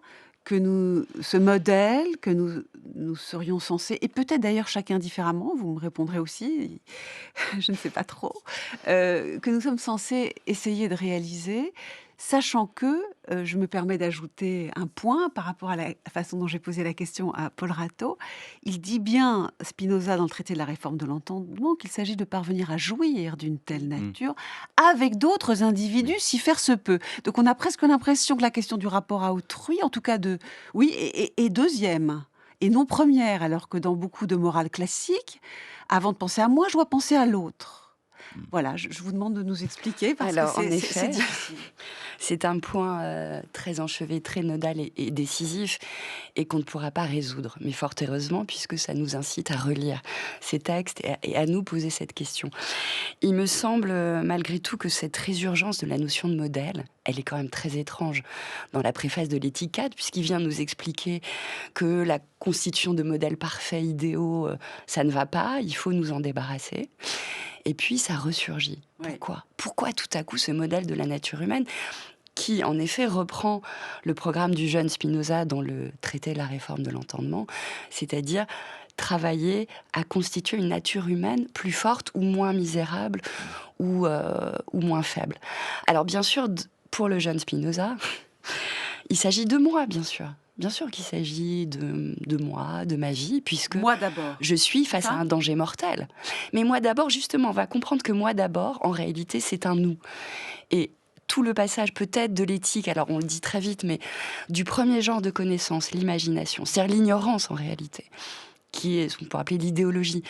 ce modèle que nous serions censés, et peut-être d'ailleurs chacun différemment, vous me répondrez aussi, je ne sais pas trop, que nous sommes censés essayer de réaliser, sachant que, je me permets d'ajouter un point par rapport à la façon dont j'ai posé la question à Paul Rateau. Il dit bien, Spinoza, dans le traité de la réforme de l'entendement, qu'il s'agit de parvenir à jouir d'une telle nature avec d'autres individus, si faire se peut. Donc on a presque l'impression que la question du rapport à autrui, en tout cas est deuxième, et non première, alors que dans beaucoup de morales classiques, avant de penser à moi, je dois penser à l'autre. Voilà, je vous demande de nous expliquer, parce que c'est difficile. C'est un point très enchevêtré, très nodal et décisif, et qu'on ne pourra pas résoudre. Mais fort heureusement, puisque ça nous incite à relire ces textes et à nous poser cette question. Il me semble, malgré tout, que cette résurgence de la notion de modèle, elle est quand même très étrange dans la préface de l'Éthique 4, puisqu'il vient nous expliquer que la constitution de modèles parfaits, idéaux, ça ne va pas, il faut nous en débarrasser. Et puis, ça ressurgit. Pourquoi ? Pourquoi tout à coup ce modèle de la nature humaine qui, en effet, reprend le programme du jeune Spinoza dans le traité de la réforme de l'entendement, c'est-à-dire travailler à constituer une nature humaine plus forte ou moins misérable ou moins faible. Alors, bien sûr, pour le jeune Spinoza, il s'agit de moi, bien sûr. Bien sûr qu'il s'agit de moi, de ma vie, puisque Moi d'abord. je suis face Ça à un danger mortel. Mais moi d'abord, justement, on va comprendre que moi d'abord, en réalité, c'est un nous. Et tout le passage peut-être de l'éthique, alors on le dit très vite, mais du premier genre de connaissance, l'imagination, c'est-à-dire l'ignorance en réalité, qui est ce qu'on pourrait appeler l'idéologie,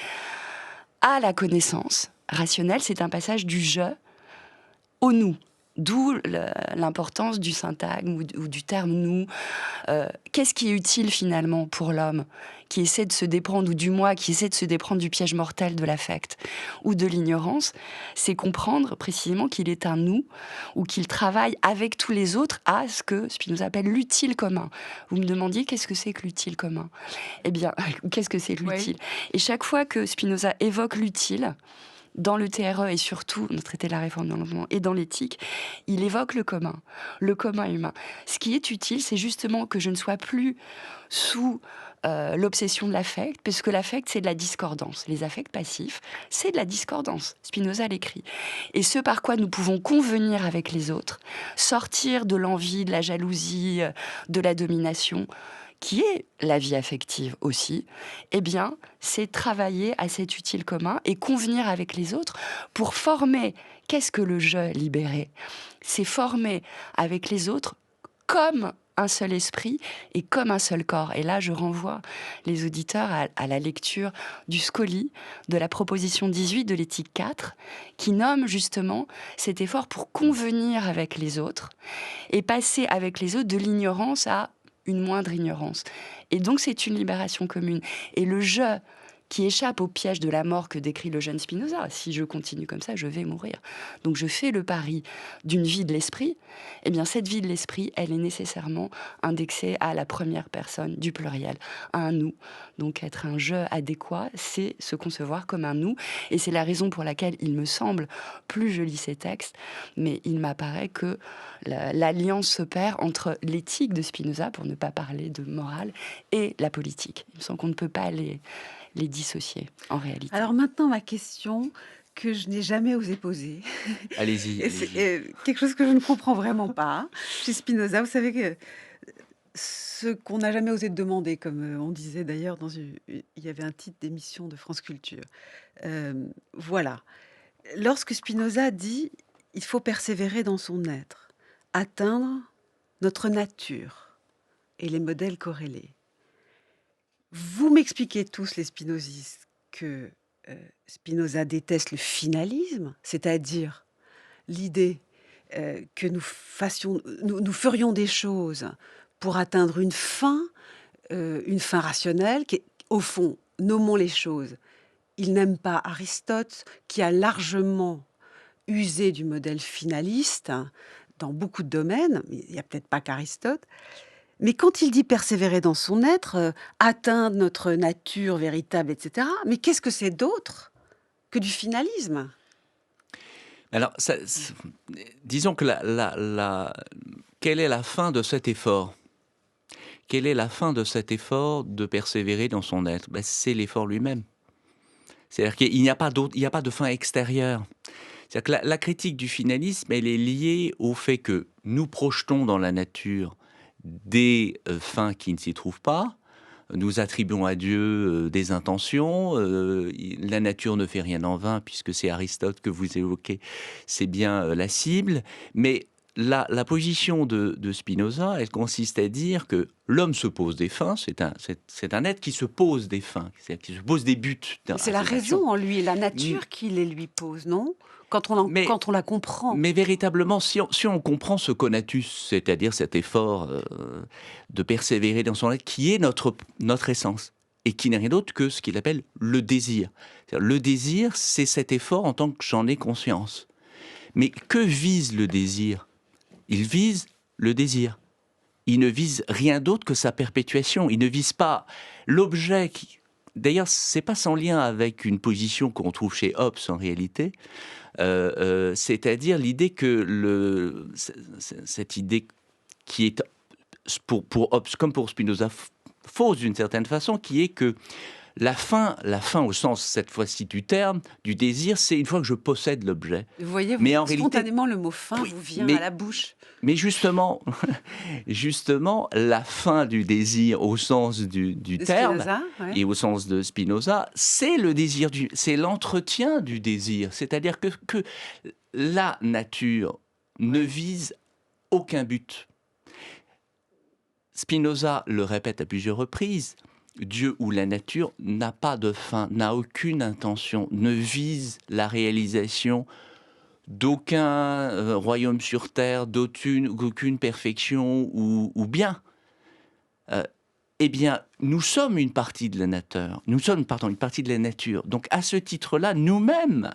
à la connaissance rationnelle, c'est un passage du je au nous. D'où l'importance du syntagme ou du terme nous. Qu'est-ce qui est utile finalement pour l'homme qui essaie de se déprendre, ou du moi qui essaie de se déprendre du piège mortel de l'affect ou de l'ignorance? C'est comprendre précisément qu'il est un nous, ou qu'il travaille avec tous les autres à ce que Spinoza appelle l'utile commun. Vous me demandiez qu'est-ce que c'est que l'utile commun? Eh bien, qu'est-ce que c'est que l'utile? Et chaque fois que Spinoza évoque l'utile, dans le TRE et surtout dans le traité de la réforme de l'environnement et dans l'éthique, il évoque le commun humain. Ce qui est utile, c'est justement que je ne sois plus sous l'obsession de l'affect, parce que l'affect, c'est de la discordance. Les affects passifs, c'est de la discordance. Spinoza l'écrit. Et ce par quoi nous pouvons convenir avec les autres, sortir de l'envie, de la jalousie, de la domination, qui est la vie affective aussi, eh bien, c'est travailler à cet utile commun et convenir avec les autres pour former. Qu'est-ce que le je libéré? C'est former avec les autres comme un seul esprit et comme un seul corps. Et là, je renvoie les auditeurs à la lecture du Scoli, de la proposition 18 de l'éthique 4, qui nomme justement cet effort pour convenir avec les autres et passer avec les autres de l'ignorance à une moindre ignorance. Et donc, c'est une libération commune. Et le « je » qui échappe au piège de la mort que décrit le jeune Spinoza, si je continue comme ça, je vais mourir. Donc, je fais le pari d'une vie de l'esprit. Eh bien, cette vie de l'esprit, elle est nécessairement indexée à la première personne du pluriel, à un « nous ». Donc, être un « je » adéquat, c'est se concevoir comme un « nous ». Et c'est la raison pour laquelle il me semble, plus je lis ces textes, mais il m'apparaît que l'alliance s'opère entre l'éthique de Spinoza, pour ne pas parler de morale, et la politique. Il me semble qu'on ne peut pas les dissocier, en réalité. Alors maintenant, ma question que je n'ai jamais osé poser. Allez-y. Et c'est quelque chose que je ne comprends vraiment pas chez Spinoza. Vous savez que ce qu'on n'a jamais osé demander, comme on disait d'ailleurs il y avait un titre d'émission de France Culture. Voilà. Lorsque Spinoza dit « il faut persévérer dans son être, atteindre notre nature et les modèles corrélés », vous m'expliquez tous, les spinozistes, que Spinoza déteste le finalisme, c'est-à-dire l'idée que nous ferions des choses pour atteindre une fin rationnelle, qui est, au fond, nommons les choses. Il n'aime pas Aristote, qui a largement usé du modèle finaliste dans beaucoup de domaines, mais il n'y a peut-être pas qu'Aristote. Mais quand il dit persévérer dans son être, atteindre notre nature véritable, etc., mais qu'est-ce que c'est d'autre que du finalisme? Alors, disons que quelle est la fin de cet effort? Quelle est la fin de cet effort de persévérer dans son être? C'est l'effort lui-même. C'est-à-dire qu'il n'y a pas de fin extérieure. C'est-à-dire que la critique du finalisme, elle est liée au fait que nous projetons dans la nature des fins qui ne s'y trouvent pas. Nous attribuons à Dieu des intentions. La nature ne fait rien en vain, puisque c'est Aristote que vous évoquez, c'est bien la cible. Mais la position de Spinoza, elle consiste à dire que l'homme se pose des fins, c'est un être qui se pose des fins, c'est-à-dire qui se pose des buts. C'est la raison en lui, la nature qui les lui pose, non? Quand on la comprend. Mais véritablement, si on comprend ce conatus, c'est-à-dire cet effort de persévérer dans son être, qui est notre essence, et qui n'est rien d'autre que ce qu'il appelle le désir. Le désir, c'est cet effort en tant que j'en ai conscience. Mais que vise le désir? Il vise le désir. Il ne vise rien d'autre que sa perpétuation. Il ne vise pas l'objet qui... D'ailleurs, c'est pas sans lien avec une position qu'on trouve chez Hobbes en réalité, c'est-à-dire l'idée que cette idée qui est pour Hobbes comme pour Spinoza fausse d'une certaine façon, qui est que La fin au sens, cette fois-ci, du terme, du désir, c'est une fois que je possède l'objet. Vous voyez, Mais en réalité, spontanément, le mot fin oui, vous vient mais- à la bouche. Mais justement, la fin du désir au sens du De terme Spinoza, ouais. et au sens de Spinoza, c'est le désir, c'est l'entretien du désir. C'est-à-dire que la nature ne vise aucun but. Spinoza le répète à plusieurs reprises, Dieu ou la nature n'a pas de fin, n'a aucune intention, ne vise la réalisation d'aucun royaume sur terre, d'aucune perfection ou bien. Eh bien, nous sommes une partie de la nature. Nous sommes, une partie de la nature. Donc, à ce titre-là, nous-mêmes,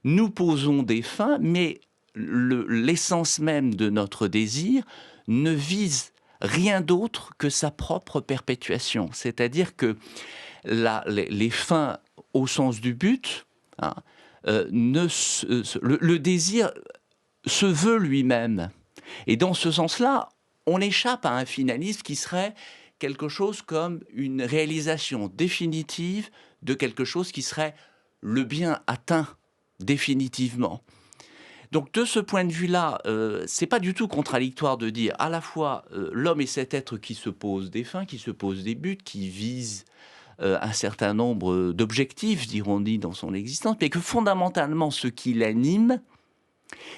nous posons des fins, mais l'essence même de notre désir ne vise rien d'autre que sa propre perpétuation. C'est-à-dire que les fins au sens du but, hein, le désir se veut lui-même. Et dans ce sens-là, on échappe à un finalisme qui serait quelque chose comme une réalisation définitive de quelque chose qui serait le bien atteint définitivement. Donc de ce point de vue-là, c'est pas du tout contradictoire de dire à la fois l'homme est cet être qui se pose des fins, qui se pose des buts, qui vise un certain nombre d'objectifs, diront-ils, dans son existence, mais que fondamentalement, ce qui l'anime,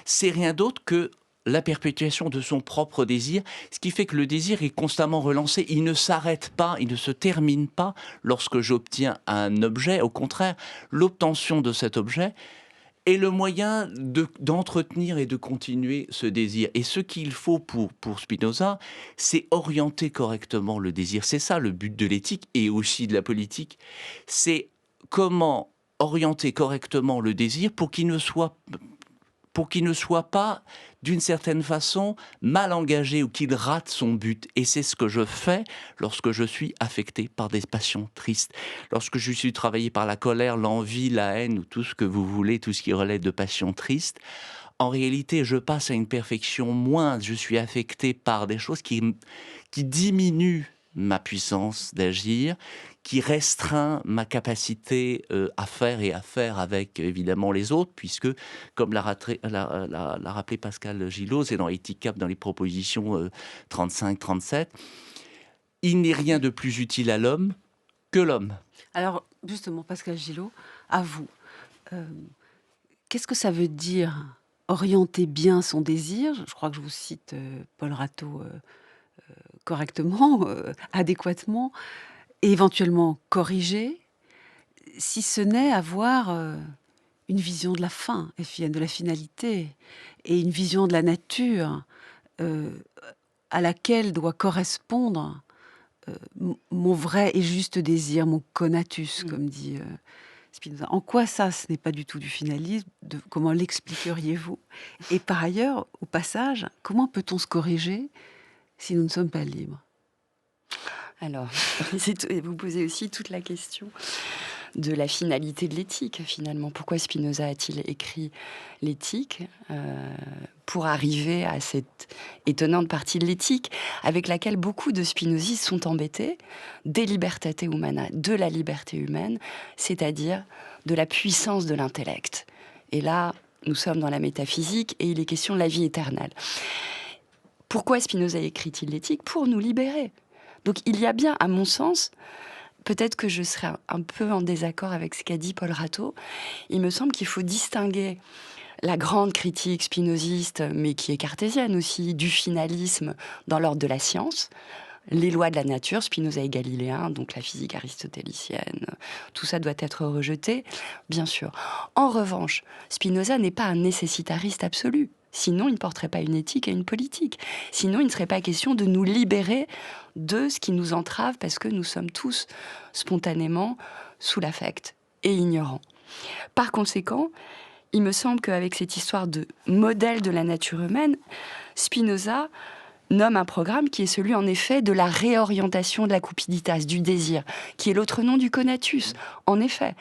c'est rien d'autre que la perpétuation de son propre désir, ce qui fait que le désir est constamment relancé, il ne s'arrête pas, il ne se termine pas lorsque j'obtiens un objet. Au contraire, l'obtention de cet objet est le moyen d'entretenir et de continuer ce désir. Et ce qu'il faut pour Spinoza, c'est orienter correctement le désir. C'est ça le but de l'éthique et aussi de la politique. C'est comment orienter correctement le désir pour qu'il ne soit pas, d'une certaine façon, mal engagé ou qu'il rate son but. Et c'est ce que je fais lorsque je suis affecté par des passions tristes. Lorsque je suis travaillé par la colère, l'envie, la haine ou tout ce que vous voulez, tout ce qui relève de passions tristes, en réalité, je passe à une perfection moindre. Je suis affecté par des choses qui diminuent ma puissance d'agir, qui restreint ma capacité à faire avec évidemment les autres, puisque, comme l'a rappelé Pascal Gillot, c'est dans Éthique Cap, dans les propositions 35-37, il n'est rien de plus utile à l'homme que l'homme. Alors, justement, Pascal Gillot, à vous, qu'est-ce que ça veut dire orienter bien son désir? Je crois que je vous cite Paul Ratteau correctement, adéquatement, et éventuellement corriger, si ce n'est avoir une vision de la fin, de la finalité, et une vision de la nature à laquelle doit correspondre mon vrai et juste désir, mon conatus, comme dit Spinoza. En quoi ça, ce n'est pas du tout du finalisme? Comment l'expliqueriez-vous? Et par ailleurs, au passage, comment peut-on se corriger si nous ne sommes pas libres? Alors, vous posez aussi toute la question de la finalité de l'éthique, finalement. Pourquoi Spinoza a-t-il écrit l'éthique pour arriver à cette étonnante partie de l'éthique avec laquelle beaucoup de spinozistes sont embêtés, des libertate humana, de la liberté humaine, c'est-à-dire de la puissance de l'intellect. Et là, nous sommes dans la métaphysique et il est question de la vie éternelle. Pourquoi Spinoza écrit-il l'éthique? Pour nous libérer. Donc il y a bien, à mon sens, peut-être que je serais un peu en désaccord avec ce qu'a dit Paul Ratteau, il me semble qu'il faut distinguer la grande critique spinoziste, mais qui est cartésienne aussi, du finalisme dans l'ordre de la science, les lois de la nature, Spinoza est galiléen, donc la physique aristotélicienne, tout ça doit être rejeté, bien sûr. En revanche, Spinoza n'est pas un nécessitariste absolu. Sinon, il ne porterait pas une éthique et une politique. Sinon, il ne serait pas question de nous libérer de ce qui nous entrave parce que nous sommes tous spontanément sous l'affect et ignorants. Par conséquent, il me semble qu'avec cette histoire de modèle de la nature humaine, Spinoza nomme un programme qui est celui, en effet, de la réorientation de la cupiditas, du désir, qui est l'autre nom du conatus, en effet.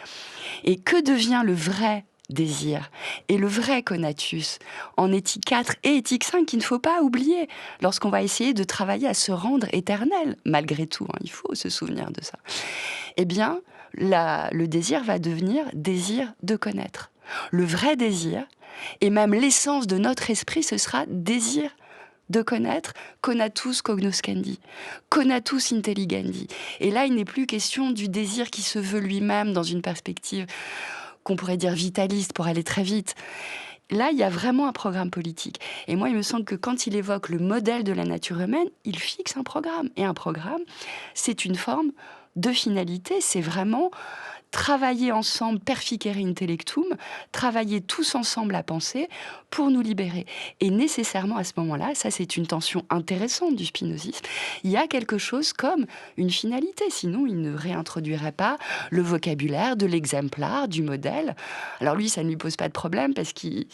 Et que devient le vrai désir et le vrai conatus en éthique 4 et éthique 5 qu'il ne faut pas oublier lorsqu'on va essayer de travailler à se rendre éternel, malgré tout, il faut se souvenir de ça. eh bien, le désir va devenir désir de connaître. Le vrai désir, et même l'essence de notre esprit, ce sera désir de connaître, conatus cognoscendi, conatus intelligendi. Et là, il n'est plus question du désir qui se veut lui-même dans une perspective qu'on pourrait dire vitaliste pour aller très vite. Là, il y a vraiment un programme politique. Et moi, il me semble que quand il évoque le modèle de la nature humaine, il fixe un programme. Et un programme, c'est une forme de finalité. C'est vraiment travailler ensemble, perficere intellectum, travailler tous ensemble à penser pour nous libérer. Et nécessairement, à ce moment-là, ça c'est une tension intéressante du spinozisme, il y a quelque chose comme une finalité. Sinon, il ne réintroduirait pas le vocabulaire de l'exemplaire, du modèle. Alors lui, ça ne lui pose pas de problème parce qu'il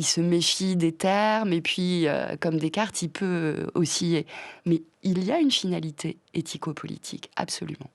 se méfie des termes, et puis, comme Descartes, il peut osciller. Mais il y a une finalité éthico-politique, absolument.